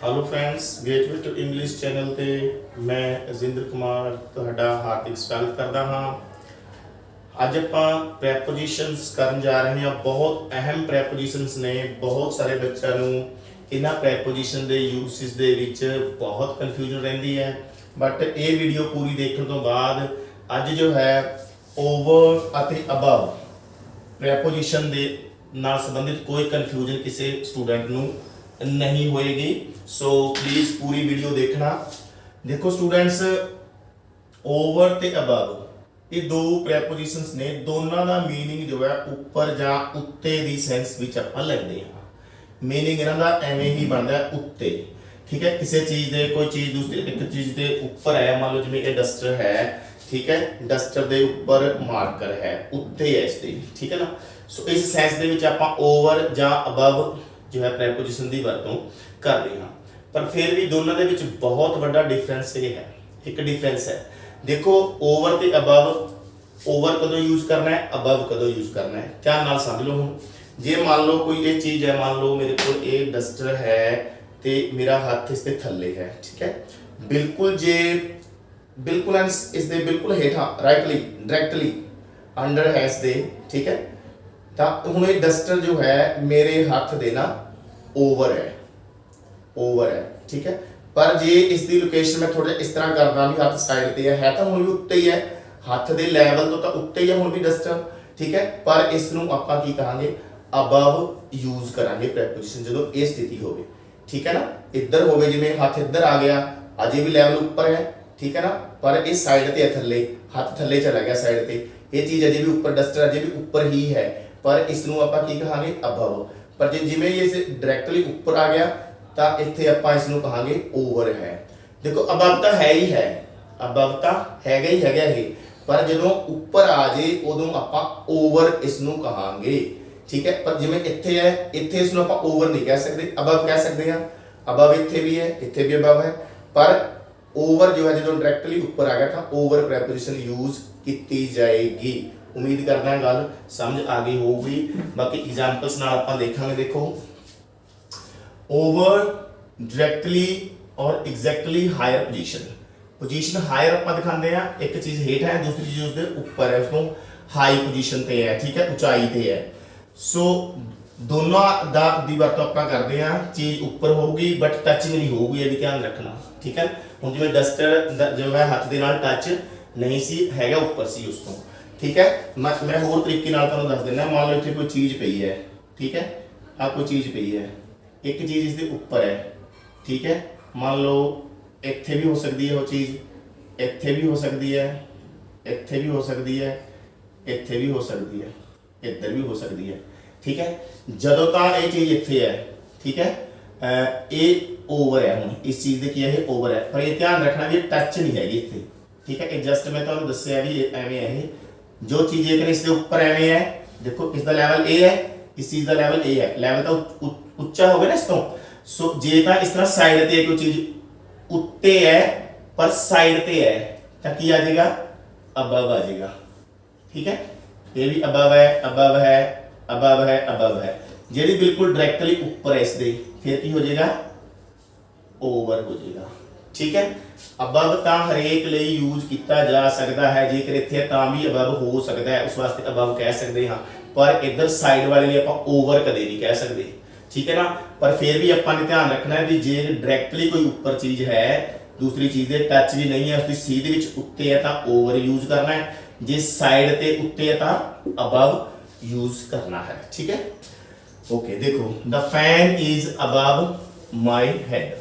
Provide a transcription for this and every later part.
Hello friends, gateway to English channel ਤੇ ਮੈਂ ਅਜਿੰਦਰ ਕੁਮਾਰ ਤੁਹਾਡਾ ਹਾਰਦਿਕ ਸਵਾਗਤ ਕਰਦਾ ਹਾਂ। ਅੱਜ ਆਪਾਂ ਪ੍ਰੈਪੋਜੀਸ਼ਨਸ ਕਰਨ ਜਾ ਰਹੇ ਹਾਂ। ਬਹੁਤ ਅਹਿਮ ਪ੍ਰੈਪੋਜੀਸ਼ਨਸ ਨੇ। ਬਹੁਤ ਸਾਰੇ ਬੱਚਿਆਂ ਨੂੰ ਇਹਨਾਂ ਪ੍ਰੈਪੋਜੀਸ਼ਨ ਦੇ ਯੂਸਿਸ ਦੇ ਵਿੱਚ ਬਹੁਤ ਕਨਫਿਊਜ਼ਨ ਰਹਿੰਦੀ ਹੈ, ਬਟ ਇਹ ਵੀਡੀਓ ਪੂਰੀ ਦੇਖਣ ਤੋਂ ਬਾਅਦ ਅੱਜ ਜੋ ਹੈ ਓਵਰ ਅਤੇ ਅਬਵ ਪ੍ਰੈਪੋਜੀਸ਼ਨ ਦੇ ਨਾਲ ਸੰਬੰਧਿਤ ਕੋਈ ਕਨਫਿਊਜ਼ਨ ਕਿਸੇ ਸਟੂਡੈਂਟ ਨੂੰ नहीं होएगी। सो प्लीज पूरी वीडियो देखना। देखो स्टूडेंट्स, ओवर ते अबव ये दो प्रैपोजिशंस ने, दोनों का मीनिंग जो है ऊपर या उत्ते दी सेंस विच आपां लैंदे हां। मीनिंग इन्हां दा एवें ही बनदा है उत्ते, ठीक है। किसी चीज़ दे कोई चीज़ दूसरी एक चीज़ दे ऊपर है, मान लो जिवें ये डस्टर है, ठीक है, डस्टर दे ऊपर मार्कर है, उत्ते है इसदे, ठीक है ना। सो इस सेंस दे विच आपां ओवर या अबव जो है प्रैपोजिशन की वरतों करते हैं, पर फिर भी दोनों के विच बहुत बड़ा डिफरेंस ये है। एक डिफरेंस है, देखो ओवर ते अबव, ओवर कदों यूज करना है, अबव कदों यूज करना है, ध्यान नाल समझ लो। हुण जे मान लो कोई ये चीज़ है, मान लो मेरे को ये डस्टर है ते मेरा हाथ इसके थल्ले है, ठीक है, बिल्कुल जे बिल्कुल इसके बिल्कुल हेठा राइटली डायरैक्टली अंडर है इसके, ठीक है। तो हुण ये डस्टर जो है मेरे हाथ दे ना ओवर है, ओवर है, ठीक है। पर जे इसकी लोकेशन मैं थोड़ा इस तरह करदा भी हाथ साइड ते है तो हुण भी उत्ते ही है, हाथ दे लैवल तो उत्ते ही है हुण भी डस्टर, ठीक है। पर इस नूं आपां की कहांगे, अबव यूज करांगे प्रैपोजिशन जदों ये स्थिति होवे, ठीक है ना। इधर होवे जिवें हाथ इधर आ गया, अजे भी लैवल ऊपर है, ठीक है ना, पर इस साइड ते थल्ले, हाथ थल्ले चला गया साइड ते, ये चीज़ अजे भी ऊपर, डस्टर अजे भी ऊपर ही है, पर इस नूं आपां की कहांगे अबव। पर जे जिवें ये डायरैक्टली ऊपर आ गया तो इत्थे आपां इस नूं कहांगे ओवर है। देखो अबव तो है ही है, अबव तो हैगा ही हैगा ये, पर जदों ऊपर आ जाए उदों आपां ओवर इस नूं कहांगे, ठीक है। पर जिवें इत्थे है, इत्थे इस नूं आपां ओवर नहीं कह सकते, अबव कह सकते हैं। अबव इत्थे भी है, इत्थे भी अबव है, पर ओवर जो है जदों डायरैक्टली ऊपर आ गया तो ओवर प्रैपोजिशन यूज की जाएगी। उम्मीद करना गल समझ आ गई होगी। बाकी एग्जाम्पल्स नाल आपां देखांगे। देखो ओवर डायरैक्टली और exactly higher position, position higher आपां दिखांदे आ, एक चीज़ हेठ है, दूसरी चीज़ उसके ऊपर है, उसको हाई पोजीशन ते है, ठीक है, ऊंचाई ते है। सो दोनों दी वरतों आपां करदे आ, चीज़ ऊपर होगी बट टचिंग नहीं होगी, ये भी ध्यान रखना, ठीक है। हुण जिवें डस्टर जो है हाथ दे नाल टच नहीं सी हैगा, ऊपर सी उस तो, ठीक है। मैं होर तरीके नाल तुहानूं दस दिना। मान लो इत्थे कोई चीज़ पई है, ठीक है, आ कोई चीज़ पई है, एक चीज़ इसके ऊपर है, ठीक है। मान लो इत्थे भी हो सकती है वो चीज़, इत्थे भी हो सकती है, इत्थे भी हो सकती है, इत्थे भी हो सकती है, इधर भी हो सकती है, ठीक है। जदों तक ये चीज़ इत्थे है, ठीक है, ये ओवर है, हुण इस चीज़ की है ओवर है, पर ये ध्यान रखना भी टच नहीं हैगी इत्थे, ठीक है। जस्ट मैं तुहानूं दस्सिया भी एवें है, जो चीज़ एक इसके ऊपर एवें है, देखो इसका लैवल ए है, इस चीज़ का लैवल ए है, लैवल तो उच्चा हो गया ना इस तो। सो जे तो इस तरह साइड ते कोई चीज़ उत्ते है पर साइड ते है तो की आ जाएगा, अबव आ जाएगा, ठीक है। ये भी अबव है, अबव है, अबव है, अबव है। जी बिल्कुल डायरैक्टली ऊपर है इसके, फिर की हो जाएगा, ओवर हो जाएगा, ठीक है। अबव तो हरेक लिए यूज किया जा सकता है, जेकर इत्थे तां भी अबव हो सकता है, उस वास्ते अबव कह सकते हैं, पर इधर साइड वाले लिए आप ओवर कदे नहीं कह सकते, ठीक है ना। पर फिर भी अपन ने ध्यान रखना है भी जे डायरैक्टली कोई ऊपर चीज़ है, दूसरी चीज़ दे टच भी नहीं है, उसकी सीध विच उत्ते है तो ओवर यूज करना है, जे साइड ते उत्ते है तो अबव यूज करना है, ठीक है। ओके, देखो the fan is above my head,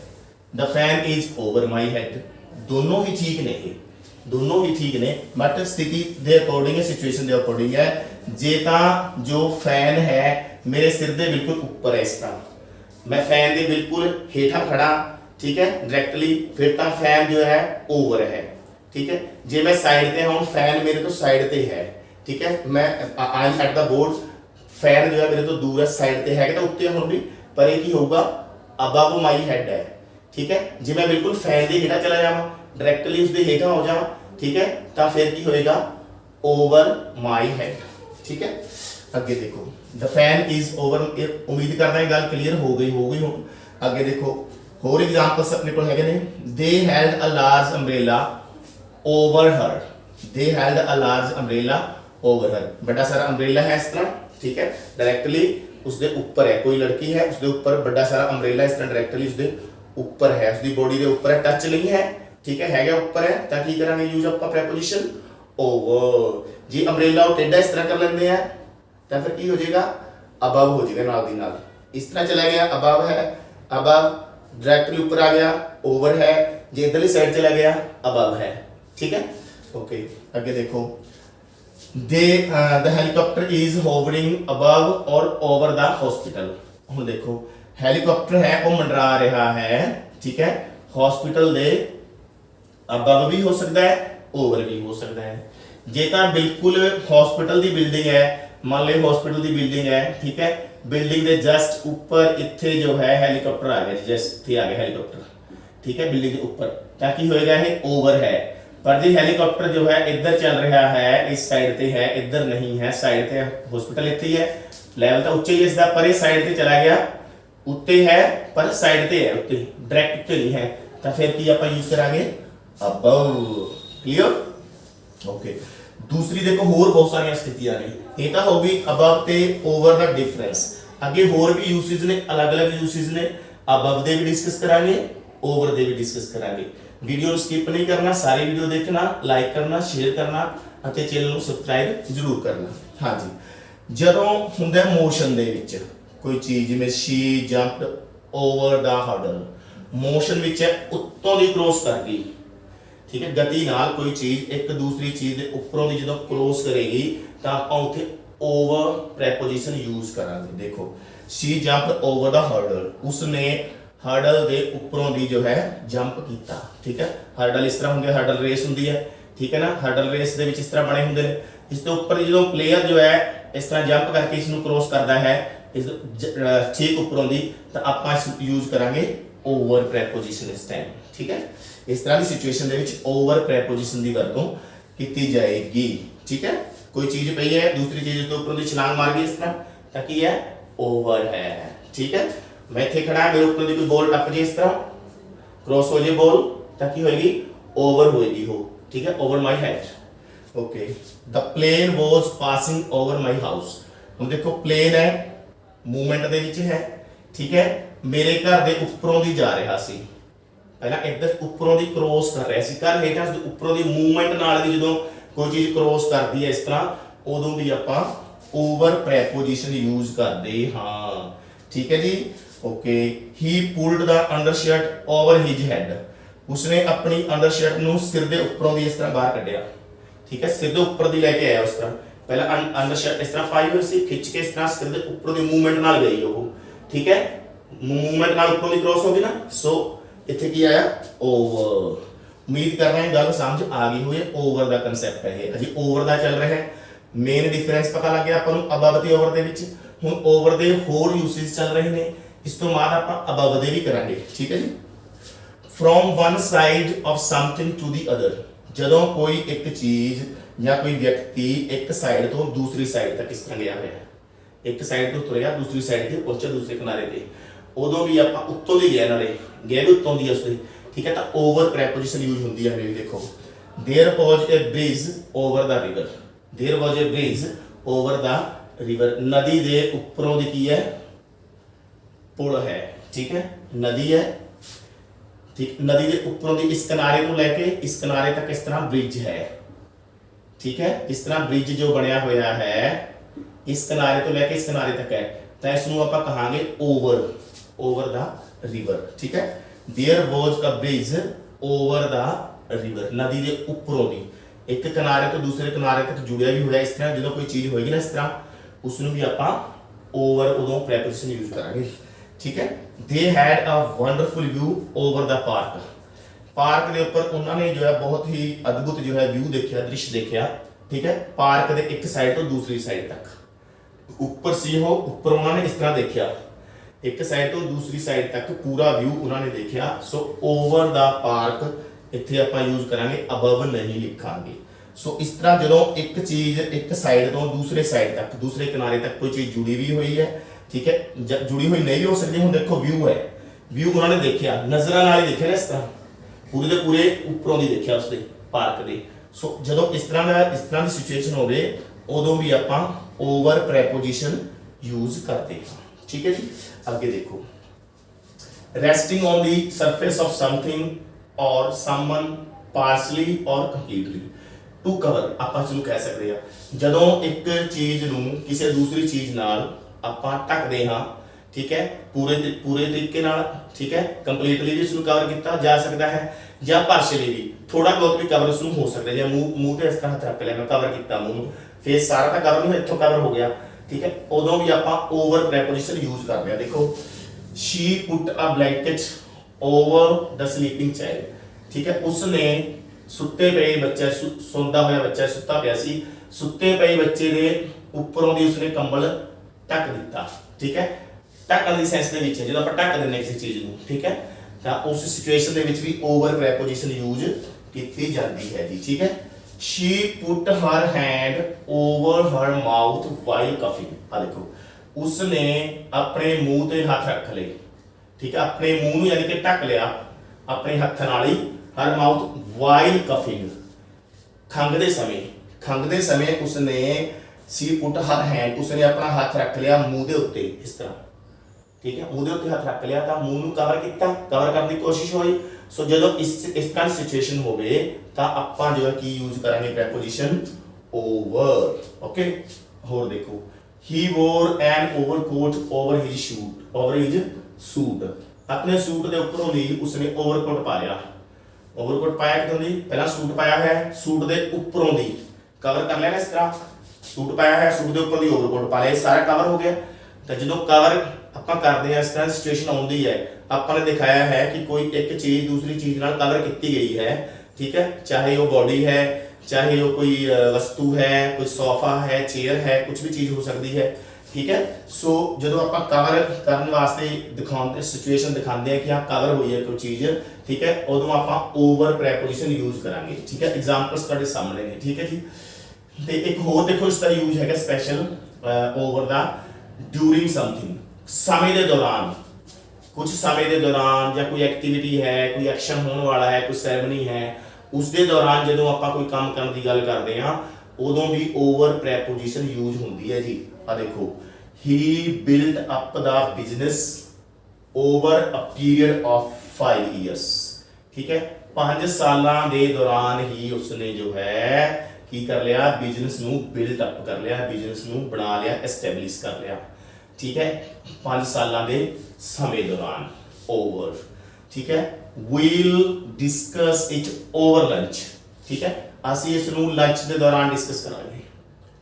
the fan is over my head. दोनों ही ठीक ने, दोनों ही ठीक ने, बट स्थिति के अकॉर्डिंग है, सिचुएशन के अकॉर्डिंग है। जे तां जो फैन है मेरे सिर दे बिल्कुल ऊपर है, इस तरह मैं फैन के बिल्कुल हेठा खड़ा, ठीक है, डायरैक्टली, फिर तो फैन जो है ओवर है, ठीक है। जे मैं साइड ते हूँ, फैन मेरे तो साइड ते है, ठीक है, मैं आई एट द बोर्ड, फैन जो है मेरे तो दूर है, साइड ते है तो उत्ते हुण भी, पर ये की होगा, अबव माई हैड है, ठीक है। जे मैं बिल्कुल फैन के हेठा चला जावां, डायरैक्टली उसके हेठा हो जावां, ठीक है, तो फिर की होएगा, ओवर माई हैड, ठीक है। अगे देखो द फैन इज ओवर, उम्मीद करना है गल क्लीयर हो गई होगी। हुण अगे देखो ਹੋਰ एग्जांपल्स अपने को हैगे ने they held a large umbrella over her they held a large umbrella over her बड़ा सारा अम्ब्रेला है इस तरह ठीक है डायरेक्टली उसके ऊपर है कोई लड़की है उसके ऊपर बड़ा सारा अम्ब्रेला इस तरह डायरेक्टली उसके ऊपर है उसकी बॉडी के ऊपर है टच नहीं है ठीक है ऊपर है तां की करांगे यूज ਆਪਾਂ preposition over जी अम्ब्रेला टेढ़ा इस तरह कर लेंगे हैं तो फिर की हो जाएगा above हो जाएगा नाल दी नाल इस तरह चला गया above है above डायरेक्टली ऊपर आ गया ओवर है जे इधरली साइड चला गया above है ठीक है ओके आगे देखो दे the helicopter is hovering above और ओवर द हॉस्पिटल हुण देखो हेलीकॉप्टर है वो मंडरा रहा है ठीक है हॉस्पिटल दे अबव भी हो सकता है ओवर भी हो सकता है जे तां बिल्कुल हॉस्पिटल दी बिल्डिंग है मान लो हॉस्पिटल दी बिल्डिंग है ठीक है बिल्डिंग के जस्ट ऊपर इत्थे जो है हेलीकॉप्टर आ गया जस्ट इत्थे आ गया हेलीकॉप्टर ठीक है बिल्डिंग के ऊपर ताकि होएगा ये ओवर है पर जी हेलीकॉप्टर जो है इधर चल रहा है इस साइड पे है इधर नहीं है साइड पे हॉस्पिटल इत्थे ही है लेवल तो उच्चे ही इसदा पर ये साइड पे चला गया उत्ते है पर साइड पे है उत्ते डायरेक्ट उत्ते नहीं है तो फिर की आप यूज करांगे अबव क्लियर ओके दूसरी देखो होर बहुत सारी स्थितियां ने ये तो होगी अबव ते ओवर द डिफरेंस आगे होर भी यूसेज ने अलग-अलग यूसेज ने अबव दे भी डिस्कस करांगे ओवर दे भी डिस्कस करांगे वीडियो स्किप नहीं करना सारी वीडियो देखना लाइक करना शेयर करना ਅਤੇ ਚੈਨਲ ਨੂੰ ਸਬਸਕ੍ਰਾਈਬ ਜ਼ਰੂਰ ਕਰਨਾ ਹਾਂਜੀ ਜਦੋਂ ਹੁੰਦਾ ਮੋਸ਼ਨ ਦੇ ਵਿੱਚ ਕੋਈ ਚੀਜ਼ ਜਿਵੇਂ ਸ਼ੀ ਜੰਪਡ ਓਵਰ ਦਾ ਹਰਡਲ ਮੋਸ਼ਨ ਵਿੱਚ ਹੈ ਉੱਤੋਂ ਦੀ ਕ੍ਰੋਸ ਕਰ ਗਈ ठीक है गति नाल कोई चीज एक दूसरी चीज के उपरों की जो क्रॉस करेगी तो आप उत्थे ओवर प्रेपोजिशन यूज करांगे देखो she jump over the hurdle उसने हर्डल के उपरों की जो है जंप किया ठीक है हर्डल इस तरह होंगे हर्डल रेस होंगी है ठीक है ना हर्डल रेस के इस तरह बने होंगे इसके उपर जो प्लेयर जो है इस तरह जंप करके इसको क्रॉस करता है इस ठीक उपरों की तो आप यूज करांगे ओवर प्रेपोजिशन इस टाइम ठीक है इस तरह की सिचुएशन दे विच ओवर प्रेपोजिशन की वरतों की जाएगी ठीक है कोई चीज पई है दूसरी चीज के ऊपर छलांग मार गई इस तरह ताकि है ओवर है ठीक है मैं इत्थे खड़ा मेरे ऊपर कोई बॉल टप जाए इस तरह क्रॉस हो जाए बॉल ताकि होएगी ओवर होएगी हो ठीक है over my head okay the plane was passing over my house हुण देखो प्लेन है मूवमेंट दे विच है ठीक है मेरे घर दे उपरों दी जा रहा सी पहला इधर उपरों दी क्रॉस कर रहा सी घर हेठां उपरों दी मूवमेंट नाल दी जदों कोई चीज क्रॉस करदी है इस तरह उदों भी आपां ओवर प्रेपोजिशन यूज करदे हां ठीक है जी okay he pulled the undershirt over his head उसने अपनी अंडरशर्ट नु सिर दे उपरों दी इस तरह बाहर कढिया ठीक है सिर दे ऊपर दी लेके आया उस तरह पहला अंडरशर्ट इस तरह पाई हुई सी खिंच के इस तरह सिर दे उपरों दी मूवमेंट नाल गई वो ठीक है मूवमेंट नाल उपरों दी क्रॉस होगी ना सो इत्थे की आया ओवर उम्मीद कर रहे हैं गल समझ आ गई हुई है ओवर दा कांसेप्ट है ये अजी ओवर दा चल रहा है मेन डिफरेंस पता लग गया अपन अबव ते ओवर दे विच हुण ओवर दे होर यूसेज चल रहे ने इस तो बाद अपन अबव दे भी करांगे ठीक है जी from one side of something to the other जदों कोई एक चीज या कोई व्यक्ति एक साइड तो दूसरी साइड तक किस तरह गया है एक साइड तो तुरया दूसरी साइड ते पहुंचा दूसरे किनारे ते उदों भी आप उत्तों दी गया नाले गए भी उत्तों दी उससे ठीक है तो ओवर प्रेपोजिशन यूज होती है हमें देखो there was a bridge over the river there was a bridge over the river नदी दे उपरों दी की है पुल है ठीक है नदी है ठीक नदी दे उपरों दी इस किनारे तो लेके इस किनारे तक इस तरह ब्रिज है ठीक है इस तरह ब्रिज जो बनया होया है इस किनारे तो लेके इस किनारे तक है तो इसनूं आपां कहांगे ओवर द रिवर ठीक है there was a bridge over the river नदी के उपरों दी एक किनारे तो दूसरे किनारे तक जुड़िया भी होया इस तरह जो कोई चीज होएगी ना इस तरह उसनूं भी आपां ओवर उदों प्रेपोजिशन यूज करांगे ठीक है they had a wonderful view over the park के ऊपर उन्होंने जो है बहुत ही अद्भुत जो है व्यू देखा दृश्य देखा ठीक है पार्क के एक साइड तो दूसरी साइड तक ऊपर सी हो ऊपर उन्होंने इस तरह देखा एक साइड तो दूसरी साइड तक पूरा व्यू उन्होंने देखा सो ओवर द पार्क इत्थे आपां यूज करांगे अबव नहीं लिखांगे सो इस तरह जो एक चीज एक साइड तो दूसरे साइड तक दूसरे किनारे तक कोई चीज जुड़ी हुई है ठीक है जुड़ी हुई नहीं हो सकती हुण देखो व्यू है व्यू उन्होंने देखा नज़र नाल ही देखा ना, इस तरह पूरे के पूरे उपरों की देखा उसके पार्क के। सो जो इस तरह की सिचुएशन हो उदों भी आप ओवर प्रैपोजिशन यूज करते हैं। ठीक है जी, आगे देखो, resting on the surface of something और समवन पार्सली और कंप्लीटली। टू कवर ਆਪਾਂ ਜਿਹਨੂੰ ਕਹਿ ਸਕਦੇ ਆ ਜਦੋਂ ਇੱਕ ਚੀਜ਼ ਨੂੰ ਕਿਸੇ ਦੂਸਰੀ ਚੀਜ਼ ਨਾਲ ਆਪਾਂ ਢੱਕਦੇ ਹਾਂ, ਠੀਕ ਹੈ, ਪੂਰੇ ਤਰੀਕੇ ਨਾਲ, ਠੀਕ ਹੈ, ਕੰਪਲੀਟਲੀ ਵੀ ਇਸਨੂੰ ਕਵਰ ਕੀਤਾ ਜਾ ਸਕਦਾ ਹੈ ਜਾਂ ਪਾਰਸ਼ਲੀ ਵੀ, ਥੋੜਾ ਬਹੁਤ ਵੀ ਕਵਰ ਉਸਨੂੰ ਹੋ ਸਕਦਾ, ਜਾਂ ਮੂੰਹ ਤੇ ਇਸ ਤਰ੍ਹਾਂ ਹੱਥ ਰੱਖ ਲਿਆ ਮੈਂ ਕਵਰ ਕੀਤਾ ਮੂੰਹ ਨੂੰ, ਫੇਸ ਸਾਰਾ ਤਾਂ ਕਵਰ ਨਹੀਂ, ਇੱਥੋਂ ਕਵਰ ਹੋ ਗਿਆ, ठीक है, उदों भी आप ओवर प्रैपोजिशन यूज करते हैं। देखो, she put a blanket over the sleeping child, ठीक है, उसने सुते पे बच्चा सोंदा होया बच्चा सुता पिया सी, सुते पे बच्चे दे उपरों दी उसने कंबल ढक दिता। ठीक है, ढकन दी सेंस दे विच जदों आप ढक दिंदे किसी चीज नूं, ठीक है, तां उस सिचुएशन दे विच भी ओवर प्रैपोजिशन यूज कीती जाती है जी। ठीक है, she put her hand over her mouth while coughing। आ देखो, उसने अपने मुंह ते हाथ रख ले, ठीक है, अपने मुंह नूं यानी कि ढक लिया अपने हाथ नाल ही, her mouth while coughing, खंघदे समय उसने she put her hand, उसने अपना हाथ रख लिया मुंह दे उत्ते इस तरह, ठीक है, मुंह दे उत्ते हाथ रख लिया तो मुंह नूं कवर किया, कवर करने की कोशिश हुई। सो जो इस तरह की सिचुएशन हो आप जो है की यूज करेंगे प्रैपोजिशन ओवर। ओके, होर देखो, he wore an overcoat over his suit, अपने सूट के उपरों दी उसने ओवरकोट पाया, ओवरकोट पाया कितों दी, पहला सूट पाया है, सूट के उपरों दी कवर कर लिया ना, इस तरह सूट पाया है, सूट के उपर दी ओवरकोट पा लिया, सारा कवर हो गया। तो जो कवर आप करते हैं इस तरह सिचुएशन आती है, आपने दिखाया है कि कोई एक चीज़ दूसरी चीज़ नाल कवर की गई है, ठीक है, चाहे वो बॉडी है, चाहे वो कोई वस्तु है, कोई सोफा है, चेयर है, कुछ भी चीज़ हो सकती है। ठीक है, सो जो आप कवर करने वास्ते दिखाते सिचुएशन दिखाते हैं कि हाँ कवर हुई है कोई चीज़, ठीक है, उदों आप ओवर प्रैपोजिशन यूज करांगे। ठीक है, एग्जाम्पल्स तुहाडे सामने ने। ठीक है जी, तो एक होर देखो इसका यूज है special over the during something, समय के दौरान, कुछ समय के दौरान या कोई एक्टिविटी है, कोई एक्शन होने वाला है, कोई सैरेमनी है, उसके दौरान जो आप कोई काम करने की गल करते हैं उदों भी ओवर प्रैपोजिशन यूज होती है जी। आ देखो, he built up the business over a period of 5 years. ठीक है, 5 साल के दौरान ही उसने जो है की कर लिया, बिजनेस नूं बिल्ट अप कर लिया, बिजनेस नूं बना लिया, एस्टैबलिश कर लिया। ठीक है, 5 साल के समय दौरान ओवर। ठीक है, will discuss it over lunch. ठीक है, असी इस लंच के दौरान डिस्कस करांगे,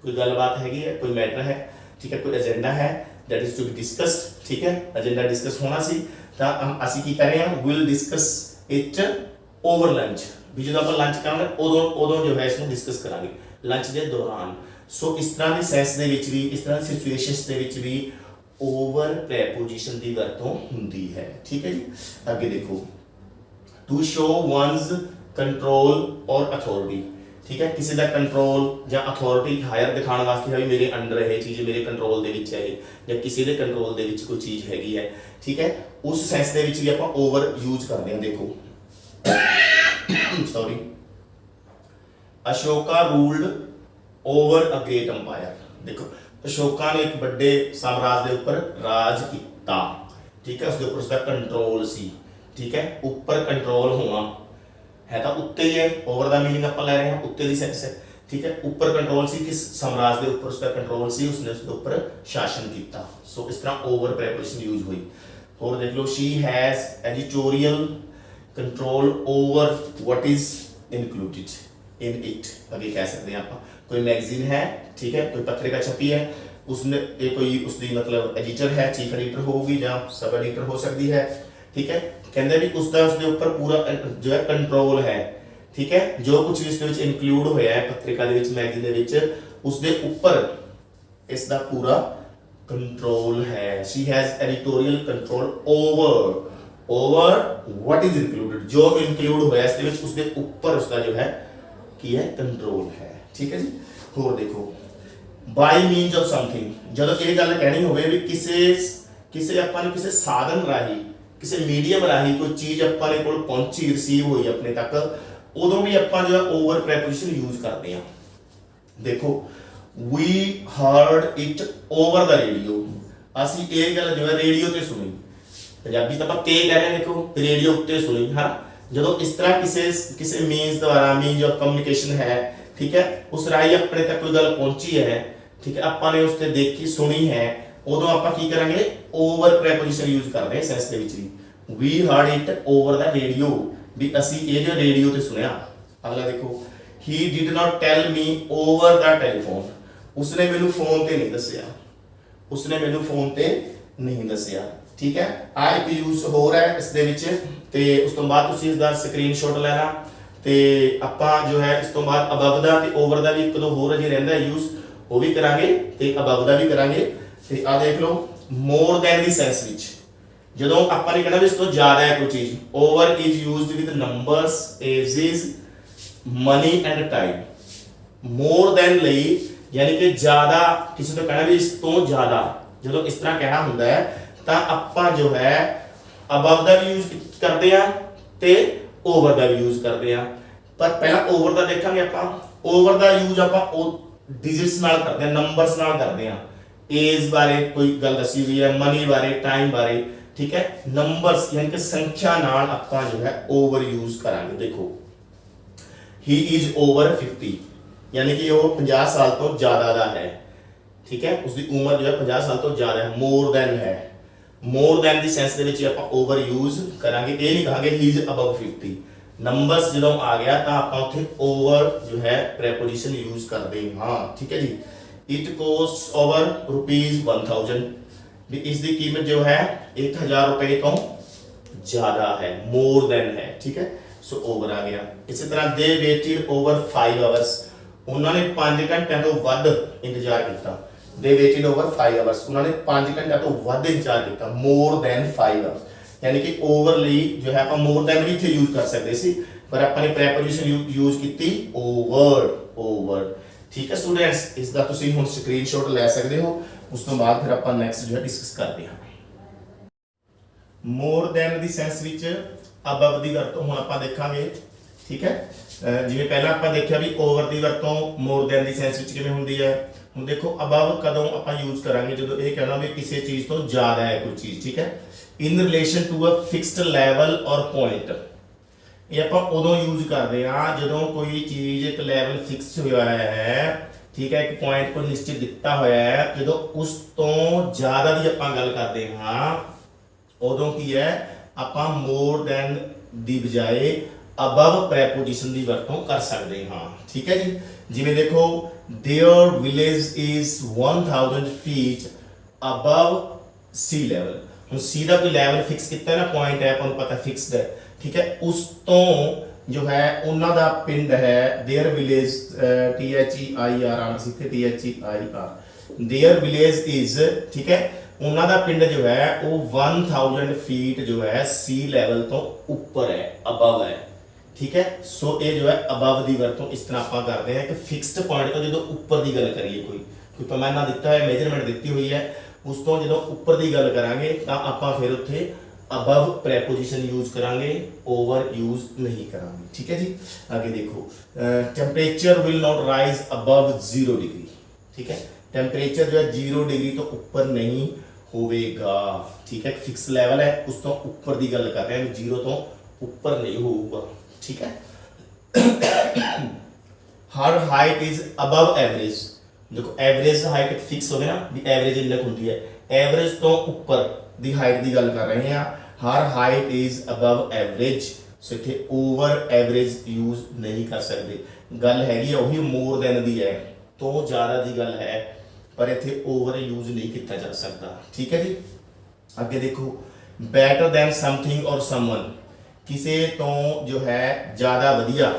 कोई गलबात हैगी है, कोई मैटर है, ठीक है, कोई एजेंडा है that is to be discussed. ठीक है, एजेंडा डिस्कस होना सी तो असी की कर रहे हैं, will discuss it over lunch, भी जो आप लंच करांगे उदों जो है इसमें डिस्कस करांगे लंच के दौरान। सो इस तरह की सेंस दे विच भी, इस तरह की सिचुएशंस दे विच भी ओवर प्रैपोजिशन की वरतों होती है। ठीक है जी, आगे देखो, टू शो वंस कंट्रोल और अथॉरिटी। ठीक है, किसी का कंट्रोल या अथॉरिटी हायर दिखाने वास्ते है, मेरे अंडर है चीज़, मेरे कंट्रोल दे विच है, या किसी के कंट्रोल दे विच कोई चीज़ हैगी है। ठीक है, उस सेंस दे विच भी आप ओवर यूज करते हैं। देखो sorry, Ashoka ruled over a great umpire. देखो, अशोका ने एक बड़े साम्राज्य के ऊपर राज किया। ठीक है, उसके ऊपर उसका कंट्रोल सी। ठीक है, ऊपर कंट्रोल होना है तो उत्ते ही है, ओवर द मीनिंग आप ले रहे हैं, उत्ते दी सेंस है। ठीक है, ऊपर कंट्रोल सी, किस साम्राज्य के ऊपर उसका कंट्रोल सी, उसने उसके ऊपर शासन किया। सो इस तरह ओवर प्रैपोजिशन यूज हुई। और देख लो, she has editorial control over what is included in it. अभी कह सकते हैं आप, कोई मैगजीन है, ठीक है, कोई पत्रिका छपी है, उसने ये कोई उसकी मतलब एडिटर है, चीफ एडिटर होगी या सब एडिटर हो सकती है। ठीक है, कहते भी उसका उसके ऊपर पूरा जो है कंट्रोल है। ठीक है, जो कुछ भी इसके इंक्लूड होया है पत्रिका दे विच, मैगजीन दे विच, उसके ऊपर इसका पूरा कंट्रोल है। She has editorial control over what is included, जो इंक्लूड होया इसके विच उसके ऊपर उसका जो है की है कंट्रोल है। ठीक है जी, होर देखो, बाय मीन्स ऑफ समथिंग, जब ये गल कहनी होवे भी किसी आपां ने किसी साधन राही ਕਿਸੇ ਮੀਡੀਅਮ ਰਾਹੀਂ ਕੋਈ ਚੀਜ਼ ਆਪਣੇ ਕੋਲ ਪਹੁੰਚੀ, ਰਿਸੀਵ ਹੋਈ ਆਪਣੇ ਤੱਕ, ਉਦੋਂ ਵੀ ਆਪਾਂ ਜਿਹੜਾ ਓਵਰ ਪ੍ਰੈਪੋਜੀਸ਼ਨ ਯੂਜ਼ ਕਰਦੇ ਹਾਂ। ਦੇਖੋ we heard it over the radio, ਅਸੀਂ ਇਹ ਗੱਲ ਜੋ ਹੈ ਰੇਡੀਓ ਤੇ ਸੁਣੀ। ਪੰਜਾਬੀ ਤਾਂ ਆਪਾਂ ਤੇ ਕਹਿ ਰਹੇ, ਦੇਖੋ ਰੇਡੀਓ ਉੱਤੇ ਸੁਣੀ। ਹਾਂ, ਜਦੋਂ ਇਸ ਤਰ੍ਹਾਂ ਕਿਸੇ ਮੀਨਸ ਦੁਆਰਾ, ਮੀਨਸ ਆਫ ਕਮਿਊਨੀਕੇਸ਼ਨ ਹੈ, ਠੀਕ ਹੈ, ਉਸ ਰਾਹੀਂ ਆਪਣੇ ਤੱਕ ਕੋਈ ਗੱਲ ਪਹੁੰਚੀ ਹੈ, ਠੀਕ ਹੈ, ਆਪਾਂ ਨੇ ਉਸ ਤੇ ਦੇਖੀ ਸੁਣੀ ਹੈ, ਉਦੋਂ ਆਪਾਂ ਕੀ ਕਰਾਂਗੇ, ਓਵਰ ਪ੍ਰੈਪੋਜੀਸ਼ਨ ਯੂਜ਼ ਕਰਦੇ ਹਾਂ ਸੈਂਸ ਦੇ ਵਿੱਚ ਵੀ। we heard it over the radio, ਵੀ ਅਸੀਂ ਇਹ ਜੋ ਰੇਡੀਓ ਤੇ ਸੁਣਿਆ। ਅਗਲਾ ਦੇਖੋ he did not tell me over the telephone, ਉਸਨੇ ਮੈਨੂੰ ਫੋਨ ਤੇ ਨਹੀਂ ਦੱਸਿਆ, ਉਸਨੇ ਮੈਨੂੰ ਫੋਨ ਤੇ ਨਹੀਂ ਦੱਸਿਆ। ਠੀਕ ਹੈ, ਆ ਇੱਕ ਯੂਜ਼ ਹੋ ਰਿਹਾ ਹੈ ਇਸ ਦੇ ਵਿੱਚ। ਤੇ ਉਸ ਤੋਂ ਬਾਅਦ ਤੁਸੀਂ ਇਸ ਦਾ ਸਕਰੀਨਸ਼ਾਟ ਲੈਣਾ ਤੇ ਆਪਾਂ ਜੋ ਹੈ ਇਸ ਤੋਂ ਬਾਅਦ ਅਬਵ ਦਾ ਤੇ ਓਵਰ ਦਾ ਵੀ ਇੱਕ ਦੋ ਹੋਰ ਅਜੇ ਰਹਿੰਦਾ ਯੂਜ਼, ਉਹ ਵੀ ਕਰਾਂਗੇ ਤੇ ਅਬਵ ਦਾ ਵੀ ਕਰਾਂਗੇ। ਤੇ ਆ ਦੇਖ ਲਓ ਮੋਰ ਦੈਨ ਦੀ ਸੈਂਸ ਵਿੱਚ ਜਦੋਂ ਆਪਾਂ ਨੇ ਕਹਿਣਾ ਵੀ ਇਸ ਤੋਂ ਜ਼ਿਆਦਾ ਹੈ ਕੋਈ ਚੀਜ਼, over is used with numbers, ages, money and time. More than ਲਈ ਯਾਨੀ ਕਿ ਜ਼ਿਆਦਾ, ਕਿਸੇ ਤੋਂ ਕਹਿਣਾ ਵੀ ਇਸ ਤੋਂ ਜ਼ਿਆਦਾ, ਜਦੋਂ ਇਸ ਤਰ੍ਹਾਂ ਕਹਿਣਾ ਹੁੰਦਾ ਹੈ ਤਾਂ ਆਪਾਂ ਜੋ ਹੈ ਅਬਵ ਦਾ ਵੀ ਯੂਜ਼ ਕਰਦੇ ਆ ਤੇ ਓਵਰ ਦਾ ਵੀ ਯੂਜ਼ ਕਰਦੇ ਆ। ਪਰ ਪਹਿਲਾਂ ਓਵਰ ਦਾ ਦੇਖਾਂਗੇ ਆਪਾਂ। ਓਵਰ ਦਾ ਯੂਜ਼ ਆਪਾਂ ਉਹ ਡਿਜਿਟਸ ਨਾਲ ਕਰਦੇ ਆ, ਨੰਬਰਸ ਨਾਲ ਕਰਦੇ ਆ। ਏਜ ਬਾਰੇ ਕੋਈ ਗੱਲ ਦੱਸੀ ਹੋਈ ਹੈ, ਮਨੀ ਬਾਰੇ, ਟਾਈਮ ਬਾਰੇ, ਠੀਕ ਹੈ, ਨੰਬਰਸ ਯਾਨੀ ਕਿ ਸੰਖਿਆ ਨਾਲ ਆਪਾਂ ਜੋ ਹੈ ਓਵਰ ਯੂਜ਼ ਕਰਾਂਗੇ। ਦੇਖੋ he is over 50, यानी कि वो 50 साल तो ज्यादा ਦਾ ਹੈ। ਠੀਕ ਹੈ, ਉਸਦੀ ਉਮਰ ਜੋ ਹੈ 50 ਸਾਲ ਤੋਂ ਜ਼ਿਆਦਾ ਹੈ। ਮੋਰ ਦੈਨ ਹੈ, ਮੋਰ ਦੈਨ ਦੀ ਸੈਂਸ ਦੇ ਵਿੱਚ ਆਪਾਂ ਓਵਰ ਯੂਜ਼ ਕਰਾਂਗੇ, ਇਹ ਨਹੀਂ ਕਹਾਂਗੇ ਹੀ ਇਜ਼ ਅਬਵ 50। ਨੰਬਰਸ ਜਦੋਂ ਆ ਗਿਆ ਤਾਂ ਆਪਾਂ ਉੱਥੇ ਓਵਰ ਜੋ ਹੈ ਪ੍ਰੈਪੋਜੀਸ਼ਨ ਯੂਜ਼ ਕਰਦੇ ਹਾਂ। ਠੀਕ ਹੈ ਜੀ, ਇਟ ਕੋਸਟ ਓਵਰ ₹1000, ਵੀ ਇਸ ਦੀ ਕੀਮਤ ਜੋ ਹੈ 1000 ਰੁਪਏ ਤੋਂ ਜ਼ਿਆਦਾ ਹੈ, ਮੋਰ ਦੈਨ ਹੈ। ਠੀਕ ਹੈ, ਸੋ ਓਵਰ ਆ ਗਿਆ। ਇਸੇ ਤਰ੍ਹਾਂ ਦੇ ਵੇਟਡ ਓਵਰ 5 ਆਵਰਸ, ਉਹਨਾਂ ਨੇ 5 ਘੰਟਿਆਂ ਤੋਂ ਵੱਧ ਇੰਤਜ਼ਾਰ ਕੀਤਾ। ਦੇ ਵੇਟਡ ਓਵਰ 5 ਆਵਰਸ, ਉਹਨਾਂ ਨੇ 5 ਘੰਟਿਆਂ ਤੋਂ ਵੱਧ ਇੰਤਜ਼ਾਰ ਕੀਤਾ। ਮੋਰ ਦੈਨ 5 ਆਵਰਸ, ਯਾਨੀ ਕਿ ਓਵਰ ਲਈ ਜੋ ਹੈ ਆਪਾਂ ਮੋਰ ਦੈਨ ਵੀ ਇੱਥੇ ਯੂਜ਼ ਕਰ ਸਕਦੇ ਸੀ, ਪਰ ਆਪਾਂ ਨੇ ਪ੍ਰੈਪੋਜੀਸ਼ਨ ਯੂਜ਼ ਕੀਤੀ ਓਵਰ, ਓਵਰ। ਠੀਕ ਹੈ ਸਟੂਡੈਂਟਸ, ਇਸ ਦਾ ਤੁਸੀਂ ਹੁਣ ਸਕਰੀਨਸ਼ਾਟ ਲੈ ਸਕਦੇ ਹੋ। ਉਸ ਤੋਂ ਬਾਅਦ ਫਿਰ ਆਪਾਂ ਨੈਕਸਟ ਜੋ ਹੈ ਡਿਸਕਸ ਕਰਦੇ ਹਾਂ। ਮੋਰ ਦੈਨ ਦੀ ਸੈਂਸ ਵਿੱਚ ਅਬਵ ਦੀ ਵਰਤੋਂ ਹੁਣ ਆਪਾਂ ਦੇਖਾਂਗੇ। ਠੀਕ ਹੈ, ਜਿਵੇਂ ਪਹਿਲਾਂ ਆਪਾਂ ਦੇਖਿਆ ਵੀ ਓਵਰ ਦੀ ਵਰਤੋਂ ਮੋਰ ਦੈਨ ਦੀ ਸੈਂਸ ਵਿੱਚ ਕਿਵੇਂ ਹੁੰਦੀ ਹੈ। ਹੁਣ ਦੇਖੋ ਅਬਵ ਕਦੋਂ ਆਪਾਂ ਯੂਜ਼ ਕਰਾਂਗੇ, ਜਦੋਂ ਇਹ ਕਹਿਣਾ ਵੀ ਕਿਸੇ ਚੀਜ਼ ਤੋਂ ਜ਼ਿਆਦਾ ਹੈ ਕੋਈ ਚੀਜ਼। ਠੀਕ ਹੈ, in relation to a fixed level or point, ਇਹ ਆਪਾਂ ਉਦੋਂ ਯੂਜ਼ ਕਰਦੇ ਹਾਂ ਜਦੋਂ ਕੋਈ ਚੀਜ਼ ਇੱਕ ਲੈਵਲ ਫਿਕਸ ਹੋਇਆ ਹੈ। ਠੀਕ ਹੈ, ਇੱਕ ਪੁਆਇੰਟ ਕੋਈ ਨਿਸ਼ਚਿਤ ਦਿੱਤਾ ਹੋਇਆ ਹੈ, ਜਦੋਂ ਉਸ ਤੋਂ ਜ਼ਿਆਦਾ ਦੀ ਆਪਾਂ ਗੱਲ ਕਰਦੇ ਹਾਂ ਉਦੋਂ ਕੀ ਹੈ, ਆਪਾਂ ਮੋਰ ਦੈਨ ਦੀ ਬਜਾਏ ਅਬਵ ਪ੍ਰੈਪੋਜੀਸ਼ਨ ਦੀ ਵਰਤੋਂ ਕਰ ਸਕਦੇ ਹਾਂ। ਠੀਕ ਹੈ ਜੀ, ਜਿਵੇਂ ਦੇਖੋ there village is 1000 feet above sea level. ਹੁਣ ਸੀ ਦਾ ਕੋਈ ਲੈਵਲ ਫਿਕਸ ਕੀਤਾ ਨਾ, ਪੁਆਇੰਟ ਹੈ, ਆਪਾਂ ਨੂੰ ਪਤਾ ਫਿਕਸਡ ਹੈ। ਠੀਕ ਹੈ, ਉਸ ਤੋਂ ਜੋ ਹੈ ਉਹਨਾਂ ਦਾ ਪਿੰਡ ਹੈ देयर ਵਿਲੇਜ, THEIR ਆਣਾ ਸੀ ਤੇ THEIR, देयर ਵਿਲੇਜ ਇਜ਼। ਠੀਕ ਹੈ, ਉਹਨਾਂ ਦਾ ਪਿੰਡ ਜੋ ਹੈ ਉਹ 1000 ਫੀਟ ਜੋ ਹੈ ਸੀ ਲੈਵਲ ਤੋਂ ਉੱਪਰ ਹੈ, ਅਬਵ ਹੈ। ਠੀਕ ਹੈ, ਸੋ ਇਹ ਜੋ ਹੈ ਅਬਵ ਦੀ ਵਰਤੋਂ ਇਸ ਤਰ੍ਹਾਂ ਆਪਾਂ ਕਰਦੇ ਹਾਂ ਕਿ ਫਿਕਸਡ ਪੁਆਇੰਟ ਤੋਂ ਜਦੋਂ ਉੱਪਰ ਦੀ ਗੱਲ ਕਰੀਏ, ਕੋਈ ਪੈਮਾਨਾ ਦਿੱਤਾ ਹੈ, ਮੇਜਰਮੈਂਟ ਦਿੱਤੀ ਹੋਈ ਹੈ, ਉਸ ਤੋਂ ਜਦੋਂ ਉੱਪਰ ਦੀ ਗੱਲ ਕਰਾਂਗੇ ਤਾਂ ਆਪਾਂ ਫਿਰ ਉੱਥੇ ਅਬਵ ਪ੍ਰੈਪੋਜੀਸ਼ਨ ਯੂਜ਼ ਕਰਾਂਗੇ, ਓਵਰ ਯੂਜ਼ ਨਹੀਂ ਕਰਾਂਗੇ। ਠੀਕ ਹੈ ਜੀ, ਅੱਗੇ ਦੇਖੋ temperature will not rise above 0 degree. ਠੀਕ ਹੈ, ਟੈਂਪਰੇਚਰ ਜੋ ਹੈ 0 ਡਿਗਰੀ ਤੋਂ ਉੱਪਰ ਨਹੀਂ ਹੋਵੇਗਾ। ਠੀਕ ਹੈ, ਫਿਕਸ ਲੈਵਲ ਹੈ, ਉਸ ਤੋਂ ਉੱਪਰ ਦੀ ਗੱਲ ਕਰ ਰਹੇ ਹਾਂ, 0 ਤੋਂ ਉੱਪਰ ਨਹੀਂ ਹੋਊਗਾ। ਠੀਕ ਹੈ, ਹਰ ਹਾਈਟ ਇਜ਼ ਅਬਵ ਐਵਰੇਜ। ਦੇਖੋ ਐਵਰੇਜ ਹਾਈਟ ਫਿਕਸ ਹੋ ਗਿਆ ਨਾ, ਵੀ ਐਵਰੇਜ ਇੰਨਾ ਹੁੰਦੀ ਹੈ, ਐਵਰੇਜ ਤੋਂ ਉੱਪਰ ਦੀ ਹਾਈਟ ਦੀ ਗੱਲ ਕਰ ਰਹੇ ਹਾਂ। ਹਰ ਹਾਈਟ ਇਜ਼ ਅਬਵ ਐਵਰੇਜ, ਸੋ ਇੱਥੇ ਓਵਰ ਐਵਰੇਜ ਯੂਜ਼ ਨਹੀਂ ਕਰ ਸਕਦੇ। ਗੱਲ ਹੈਗੀ ਹੈ ਉਹੀ ਮੋਰ ਦੈਨ ਦੀ ਹੈ, ਤੋਂ ਜ਼ਿਆਦਾ ਦੀ ਗੱਲ ਹੈ, ਪਰ ਇੱਥੇ ਓਵਰ ਯੂਜ਼ ਨਹੀਂ ਕੀਤਾ ਜਾ ਸਕਦਾ। ਠੀਕ ਹੈ ਜੀ, ਅੱਗੇ ਦੇਖੋ ਬੈਟਰ ਦੈਨ ਸਮਥਿੰਗ ਔਰ ਸਮਵਨ, ਕਿਸੇ ਤੋਂ ਜੋ ਹੈ ਜ਼ਿਆਦਾ ਵਧੀਆ,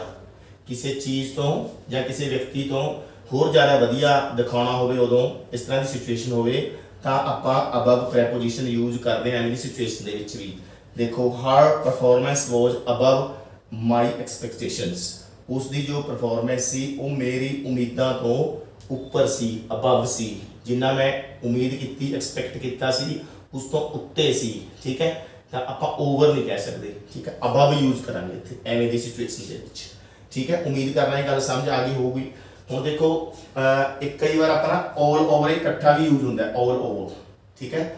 ਕਿਸੇ ਚੀਜ਼ ਤੋਂ ਜਾਂ ਕਿਸੇ ਵਿਅਕਤੀ ਤੋਂ ਹੋਰ ਜ਼ਿਆਦਾ ਵਧੀਆ ਦਿਖਾਉਣਾ ਹੋਵੇ, ਉਦੋਂ ਇਸ ਤਰ੍ਹਾਂ ਦੀ ਸਿਚੁਏਸ਼ਨ ਹੋਵੇ ਤਾਂ ਆਪਾਂ ਅਬਵ ਪ੍ਰੈਪੋਜੀਸ਼ਨ ਯੂਜ਼ ਕਰਦੇ ਹਾਂ। ਐਨੀ ਸਿਚੁਏਸ਼ਨ ਦੇ ਵਿੱਚ ਵੀ ਦੇਖੋ ਹਰ ਪਰਫਾਰਮੈਂਸ ਵਾਸ ਅਬਵ ਮਾਈ ਐਕਸਪੈਕਟੇਸ਼ਨਸ, ਉਸ ਦੀ ਜੋ ਪਰਫਾਰਮੈਂਸ ਸੀ ਉਹ ਮੇਰੀ ਉਮੀਦਾਂ ਤੋਂ ਉੱਪਰ ਸੀ, ਅਬਵ ਸੀ। ਜਿੰਨਾ ਮੈਂ ਉਮੀਦ ਕੀਤੀ, ਐਕਸਪੈਕਟ ਕੀਤਾ ਸੀ, ਉਸ ਤੋਂ ਉੱਤੇ ਸੀ। ਠੀਕ ਹੈ, ਤਾਂ ਆਪਾਂ ਓਵਰ ਨਹੀਂ ਕਹਿ ਸਕਦੇ, ਠੀਕ ਹੈ, ਅਬਵ ਯੂਜ਼ ਕਰਾਂਗੇ ਇੱਥੇ ਐਵੇਂ ਦੀ ਸਿਚੁਏਸ਼ਨ ਦੇ ਵਿੱਚ, ਠੀਕ ਹੈ। ਉਮੀਦ ਕਰਨਾ ਇਹ ਗੱਲ ਸਮਝ ਆ ਗਈ ਹੋਊਗੀ। ਹੁਣ ਦੇਖੋ ਇੱਕ ਕਈ ਵਾਰ ਆਪਣਾ ਆਲ ਓਵਰ ਇਕੱਠਾ ਵੀ ਯੂਜ਼ ਹੁੰਦਾ, ਆਲ ਓਵਰ, ਠੀਕ ਹੈ।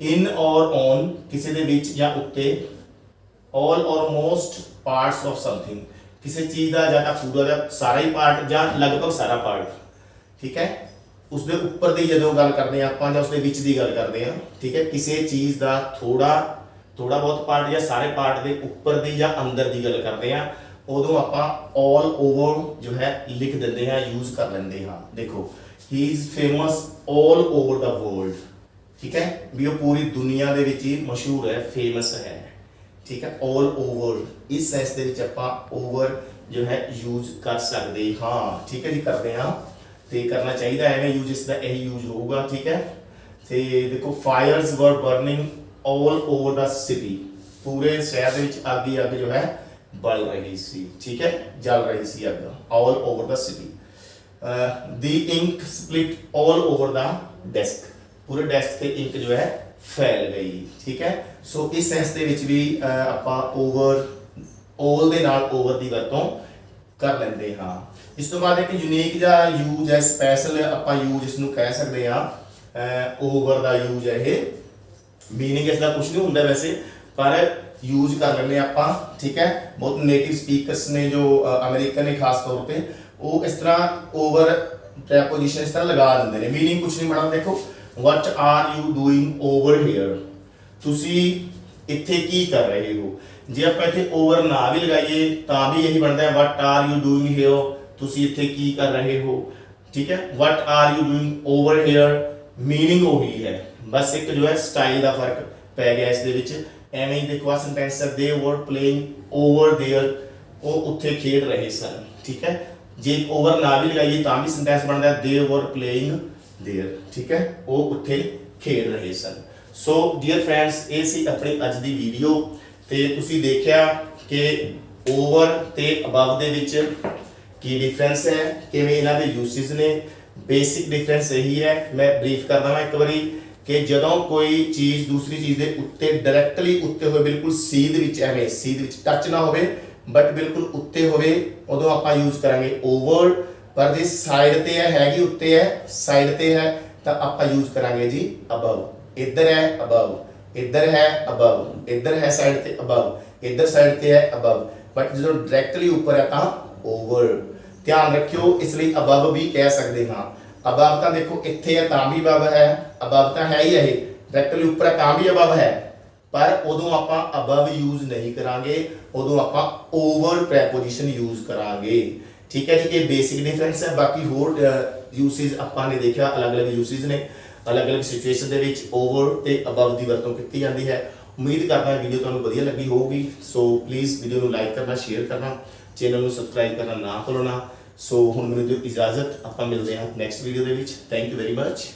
ਇਨ ਔਰ ਔਨ ਕਿਸੇ ਦੇ ਵਿੱਚ ਜਾਂ ਉੱਤੇ, ਆਲ ਔਰ ਮੋਸਟ ਪਾਰਟਸ ਆਫ ਸਮਥਿੰਗ ਕਿਸੇ ਚੀਜ਼ ਦਾ ਜਾਂ ਤਾਂ ਪੂਰਾ ਦਾ ਸਾਰਾ ਹੀ ਪਾਰਟ ਜਾਂ ਲਗਭਗ ਸਾਰਾ ਪਾਰਟ, ਠੀਕ ਹੈ। ਉਸ ਦੇ ਉੱਪਰ ਦੀ ਜਦੋਂ ਗੱਲ ਕਰਦੇ ਆ ਆਪਾਂ ਜਾਂ ਉਸ ਦੇ ਵਿੱਚ ਦੀ ਗੱਲ ਕਰਦੇ ਆ, ਠੀਕ ਹੈ, ਕਿਸੇ ਚੀਜ਼ ਦਾ ਥੋੜਾ ਬਹੁਤ ਪਾਰਟ ਜਾਂ ਸਾਰੇ ਪਾਰਟ ਦੇ ਉੱਪਰ ਦੀ ਜਾਂ ਅੰਦਰ ਦੀ ਗੱਲ ਕਰਦੇ ਆ, ਉਦੋਂ ਆਪਾਂ ਆਲ ਓਵਰ ਜੋ ਹੈ ਲਿਖ ਦਿੰਦੇ ਹਾਂ, ਯੂਜ਼ ਕਰ ਲੈਂਦੇ ਹਾਂ। ਦੇਖੋ ਹੀ is famous all over the world, ਠੀਕ ਹੈ, ਵੀ ਉਹ ਪੂਰੀ ਦੁਨੀਆ ਦੇ ਵਿੱਚ ਹੀ ਮਸ਼ਹੂਰ ਹੈ, ਫੇਮਸ ਹੈ, ਠੀਕ ਹੈ। ਆਲ ਓਵਰ ਇਸ ਸੈਂਸ ਦੇ ਵਿੱਚ ਆਪਾਂ ਓਵਰ ਜੋ ਹੈ ਯੂਜ਼ ਕਰ ਸਕਦੇ ਹਾਂ, ਠੀਕ ਹੈ ਜੀ, ਕਰਦੇ ਹਾਂ ਤੇ ਕਰਨਾ ਚਾਹੀਦਾ, ਐਵੇਂ ਯੂਜ਼ ਇਸ ਦਾ ਇਹੀ ਯੂਜ਼ ਹੋਊਗਾ, ਠੀਕ ਹੈ। ਤੇ ਦੇਖੋ ਫਾਇਰਸ ਵਰ ਬਰਨਿੰਗ ਆਲ ਓਵਰ ਦਾ ਸਿਟੀ, ਪੂਰੇ ਸ਼ਹਿਰ ਦੇ ਵਿੱਚ ਅੱਗ ਹੀ ਅੱਗ ਜੋ ਹੈ ਬਲ ਰਹੀ ਸੀ, ਠੀਕ ਹੈ, ਜਲ ਰਹੀ ਸੀ ਅੱਗ, ਆਲ ਓਵਰ ਦਾ ਸਿਟੀ। ਦੀ ਇੰਕ ਸਪਲਿਟ ਆਲ ਓਵਰ ਦਾ ਡੈਸਕ, ਪੂਰੇ ਡੈਸਕ ਤੇ ਇੰਕ ਜੋ ਹੈ ਫੈਲ ਗਈ, ਠੀਕ ਹੈ। ਸੋ ਇਸ ਸੈਂਸ ਦੇ ਵਿੱਚ ਵੀ ਆਪਾਂ ਓਵਰ, ਆਲ ਦੇ ਨਾਲ ਓਵਰ ਦੀ ਵਰਤੋਂ ਕਰ ਲੈਂਦੇ ਹਾਂ। ਇਸ ਤੋਂ ਬਾਅਦ ਇੱਕ ਯੂਨੀਕ ਜਿਹਾ ਯੂਜ਼ ਹੈ, ਸਪੈਸ਼ਲ ਆਪਾਂ ਯੂਜ਼ ਇਸ ਨੂੰ ਕਹਿ ਸਕਦੇ ਹਾਂ, ਓਵਰ ਦਾ ਯੂਜ਼ ਹੈ ਇਹ। ਮੀਨਿੰਗ ਇਸ ਦਾ ਕੁਝ ਨਹੀਂ ਹੁੰਦਾ ਵੈਸੇ, ਪਰ ਯੂਜ਼ ਕਰ ਲੈਂਦੇ ਆਪਾਂ, ਠੀਕ ਹੈ। ਬਹੁਤ ਨੇਟਿਵ ਸਪੀਕਰਸ ਨੇ ਜੋ ਅਮਰੀਕਨ ਨੇ ਖਾਸ ਤੌਰ ਤੇ, ਉਹ ਇਸ ਤਰ੍ਹਾਂ ਓਵਰ ਪ੍ਰੈਪੋਜੀਸ਼ਨ ਇਸ ਤਰ੍ਹਾਂ ਲਗਾ ਦਿੰਦੇ ਨੇ। ਮੀਨਿੰਗ ਕੁਝ ਨਹੀਂ ਬਣਾਉਂਦੇ। ਦੇਖੋ what are you doing over here, ਤੁਸੀਂ ਇੱਥੇ ਕੀ ਕਰ ਰਹੇ ਹੋ। ਜੇ ਆਪਾਂ ਇੱਥੇ ਓਵਰ ਨਾ ਵੀ ਲਗਾਈਏ ਤਾਂ ਵੀ ਇਹੀ ਬਣਦਾ ਹੈ what are you doing here, ਤੁਸੀਂ ਇੱਥੇ ਕੀ ਕਰ ਰਹੇ ਹੋ, ਠੀਕ ਹੈ। what are you doing over here meaning ਉਹੀ ਹੈ, ਬਸ ਇੱਕ ਜੋ ਹੈ ਸਟਾਈਲ ਦਾ ਫਰਕ ਪੈ ਗਿਆ ਇਸ ਦੇ ਵਿੱਚ। ਐਵੇਂ ਹੀ ਦੇਖੋ ਆ ਸੈਂਟੈਂਸ ਹੈ they were playing over there, ਉਹ ਉੱਥੇ ਖੇਡ ਰਹੇ ਸਨ, ਠੀਕ ਹੈ। ਜੇ ਓਵਰ ਨਾ ਵੀ ਲਗਾਈਏ ਤਾਂ ਵੀ ਸੈਂਟੈਂਸ ਬਣਦਾ they were playing there, ਠੀਕ ਹੈ, ਉਹ ਉੱਥੇ ਖੇਡ ਰਹੇ ਸਨ। ਸੋ ਡੀਅਰ ਫਰੈਂਡਸ, ਇਹ ਸੀ ਆਪਣੀ ਅੱਜ ਦੀ ਵੀਡੀਓ ਤੇ ਤੁਸੀਂ ਦੇਖਿਆ ਕਿ ਓਵਰ ਤੇ ਅਬਵ ਦੇ ਵਿੱਚ ਕੀ ਡਿਫਰੈਂਸ ਹੈ, ਕਿਵੇਂ ਇਹਨਾਂ ਦੇ ਯੂਸਿਸ ਨੇ। ਬੇਸਿਕ ਡਿਫਰੈਂਸ ਇਹੀ ਹੈ, ਮੈਂ ਬਰੀਫ ਕਰਦਾ ਹਾਂ ਇੱਕ ਵਾਰੀ, ਕਿ ਜਦੋਂ ਕੋਈ ਚੀਜ਼ ਦੂਸਰੀ ਚੀਜ਼ ਦੇ ਉੱਤੇ ਡਾਇਰੈਕਟਲੀ ਉੱਤੇ ਹੋਵੇ, ਬਿਲਕੁਲ ਸੀ ਦੇ ਵਿੱਚ, ਐਵੇਂ ਸੀ ਦੇ ਵਿੱਚ ਟੱਚ ਨਾ ਹੋਵੇ ਬਟ ਬਿਲਕੁਲ ਉੱਤੇ ਹੋਵੇ, ਉਦੋਂ ਆਪਾਂ ਯੂਜ਼ ਕਰਾਂਗੇ ਓਵਰ। ਪਰ ਜੇ ਸਾਈਡ ਤੇ ਹੈ, ਹੈਗੀ ਉੱਤੇ ਹੈ, ਸਾਈਡ ਤੇ ਹੈ, ਤਾਂ ਆਪਾਂ ਯੂਜ਼ ਕਰਾਂਗੇ ਜੀ ਅਬਵ। ਇੱਧਰ ਹੈ ਅਬਵ, ਇੱਧਰ ਹੈ ਅਬਵ, ਇੱਧਰ ਹੈ ਸਾਈਡ ਤੇ ਅਬਵ, ਇੱਧਰ ਸਾਈਡ ਤੇ ਹੈ ਅਬਵ, ਬਟ ਜਦੋਂ ਡਾਇਰੈਕਟਲੀ ਉੱਪਰ ਹੈ ਤਾਂ ਓਵਰ। ਧਿਆਨ ਰੱਖਿਓ, ਇਸ ਲਈ ਅਬਵ ਵੀ ਕਹਿ ਸਕਦੇ ਹਾਂ। ਅਬਵ ਤਾਂ ਦੇਖੋ ਇੱਥੇ ਹੈ ਤਾਂ ਵੀ ਅਬਵ ਹੈ, ਅਬਵ ਤਾਂ ਹੈ ਹੀ, ਇਹ ਡਾਇਰੈਕਟਲੀ ਉੱਪਰ ਹੈ ਤਾਂ ਵੀ ਅਬਵ ਹੈ, ਪਰ ਉਦੋਂ ਆਪਾਂ ਅਬਵ ਯੂਜ਼ ਨਹੀਂ ਕਰਾਂਗੇ, ਉਦੋਂ ਆਪਾਂ ਓਵਰ ਪ੍ਰੈਪੋਜੀਸ਼ਨ ਯੂਜ਼ ਕਰਾਂਗੇ, ਠੀਕ ਹੈ ਜੀ। ਇਹ ਬੇਸਿਕ ਡਿਫਰੈਂਸ ਹੈ। ਬਾਕੀ ਹੋਰ ਯੂਸਿਸ ਆਪਾਂ ਨੇ ਦੇਖਿਆ, ਅਲੱਗ-ਅਲੱਗ ਯੂਸਿਸ ਨੇ, ਅਲੱਗ-ਅਲੱਗ ਸਿਚੁਏਸ਼ਨ ਦੇ ਵਿੱਚ ਓਵਰ ਤੇ ਅਬਵ ਦੀ ਵਰਤੋਂ ਕੀਤੀ ਜਾਂਦੀ ਹੈ। ਉਮੀਦ ਕਰਦਾ ਹਾਂ ਵੀਡੀਓ ਤੁਹਾਨੂੰ ਵਧੀਆ ਲੱਗੀ ਹੋਊਗੀ। ਸੋ ਪਲੀਜ਼ ਵੀਡੀਓ ਨੂੰ ਲਾਈਕ ਕਰਨਾ, ਸ਼ੇਅਰ ਕਰਨਾ, ਚੈਨਲ ਨੂੰ ਸਬਸਕ੍ਰਾਈਬ ਕਰਨਾ ਨਾ ਭੁੱਲਣਾ। ਸੋ ਹੁਣ ਮੈਨੂੰ ਦਿਓ ਇਜਾਜ਼ਤ, ਆਪਾਂ ਮਿਲਦੇ ਹਾਂ ਨੈਕਸਟ ਵੀਡੀਓ ਦੇ ਵਿੱਚ। Thank you very much.